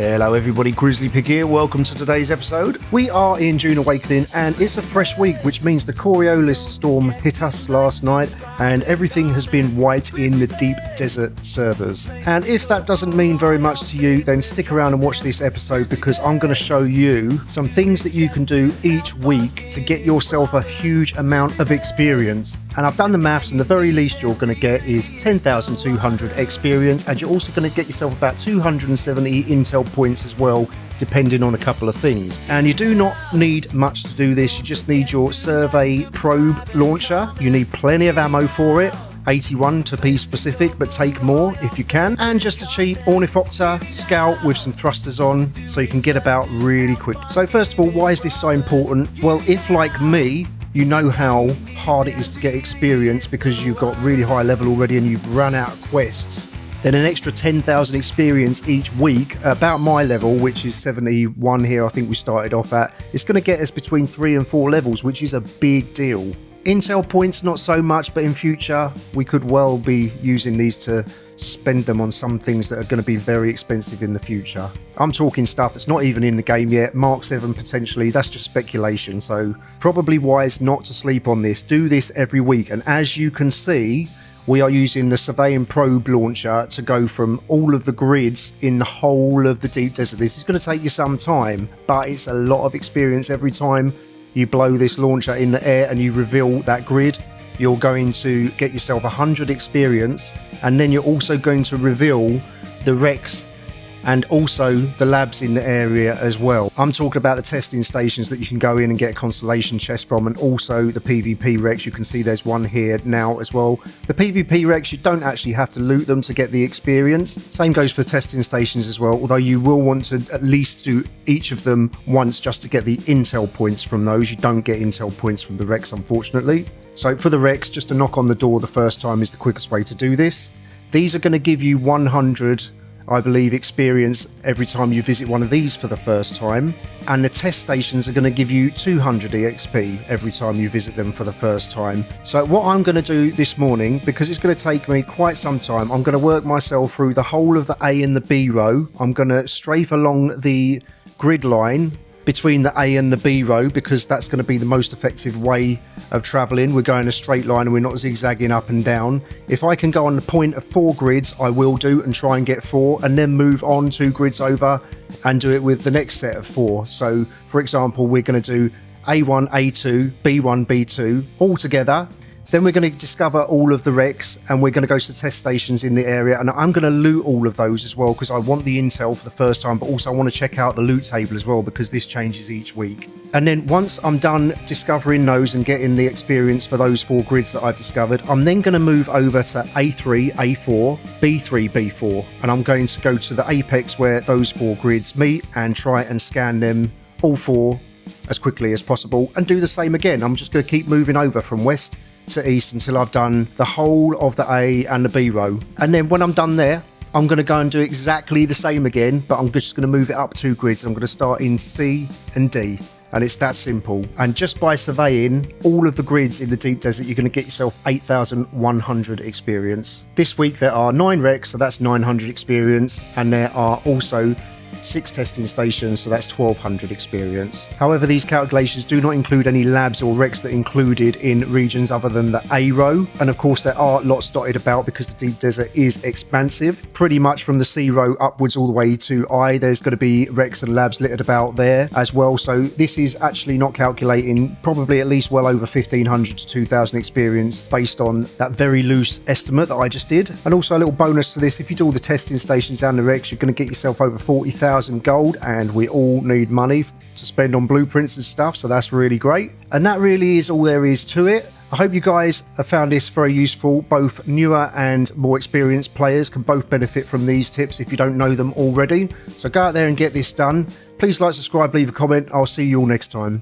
Hello everybody, Grizzly Pig here, welcome to today's episode. We are in Dune Awakening and it's a fresh week, which means the Coriolis storm hit us last night and everything has been white in the deep desert servers. And if that doesn't mean very much to you, then stick around and watch this episode because I'm going to show you some things that you can do each week to get yourself a huge amount of experience. And I've done the maths and the very least you're going to get is 10,200 experience, and you're also going to get yourself about 270 intel points as well, depending on a couple of things. And you do not need much to do this, you just need your survey probe launcher. You need plenty of ammo for it, 81 to be specific, but take more if you can, and just a cheap ornithopter scout with some thrusters on so you can get about really quick. So first of all, why is this so important? Well, if like me, you know how hard it is to get experience because you've got really high level already and you've run out of quests, then an extra 10,000 experience each week, about my level, which is 71 here, I think we started off at, it's going to get us between 3 and 4 levels, which is a big deal. Intel points, not so much, but in future, we could well be using these to spend them on some things that are going to be very expensive in the future. I'm talking stuff that's not even in the game yet, Mark 7 potentially, that's just speculation, so probably wise not to sleep on this. Do this every week, and as you can see, we are using the surveying probe launcher to go from all of the grids in the whole of the deep desert. This is going to take you some time, but it's a lot of experience every time you blow this launcher in the air and you reveal that grid. You're going to get yourself 100 experience, and then you're also going to reveal the wrecks and also the labs in the area as well. I'm talking about the testing stations that you can go in and get a constellation chest from, and also the PvP wrecks. You can see there's one here now as well. The PvP wrecks, you don't actually have to loot them to get the experience. Same goes for testing stations as well, although you will want to at least do each of them once just to get the intel points from those. You don't get intel points from the wrecks, unfortunately. So for the wrecks, just to knock on the door the first time is the quickest way to do this. These are going to give you 100, I believe, experience every time you visit one of these for the first time, and the test stations are going to give you 200 EXP every time you visit them for the first time. So what I'm going to do this morning, because it's going to take me quite some time, I'm going to work myself through the whole of the A and the B row. I'm going to strafe along the grid line between the A and the B row because that's going to be the most effective way of traveling. We're going a straight line and we're not zigzagging up and down. If I can go on the point of 4 grids, I will do, and try and get 4, and then move on 2 grids over and do it with the next set of 4. So for example, we're going to do A1, A2, B1, B2 all together. Then we're going to discover all of the wrecks and we're going to go to the test stations in the area, and I'm going to loot all of those as well because I want the intel for the first time, but also I want to check out the loot table as well because this changes each week. And then once I'm done discovering those and getting the experience for those 4 grids that I've discovered, I'm then going to move over to A3, A4, B3, B4, and I'm going to go to the apex where those 4 grids meet and try and scan them all 4 as quickly as possible and do the same again. I'm just going to keep moving over from west to east until I've done the whole of the A and the B row, and then when I'm done there, I'm going to go and do exactly the same again, but I'm just going to move it up 2 grids. I'm going to start in C and D, and it's that simple. And just by surveying all of the grids in the deep desert, you're going to get yourself 8,100 experience. This week there are 9 wrecks, so that's 900 experience, and there are also 6 testing stations, so that's 1,200 experience. However, these calculations do not include any labs or wrecks that are included in regions other than the A row, and of course there are lots dotted about because the deep desert is expansive. Pretty much from the C row upwards all the way to I, there's going to be wrecks and labs littered about there as well, so this is actually not calculating probably at least well over 1,500 to 2,000 experience based on that very loose estimate that I just did. And also a little bonus to this, if you do all the testing stations and the wrecks, you're going to get yourself over 40,000 gold, and we all need money to spend on blueprints and stuff, so that's really great. And that really is all there is to it. I hope you guys have found this very useful. Both newer and more experienced players can both benefit from these tips if you don't know them already. So go out there and get this done. Please like, subscribe, leave a comment. I'll see you all next time.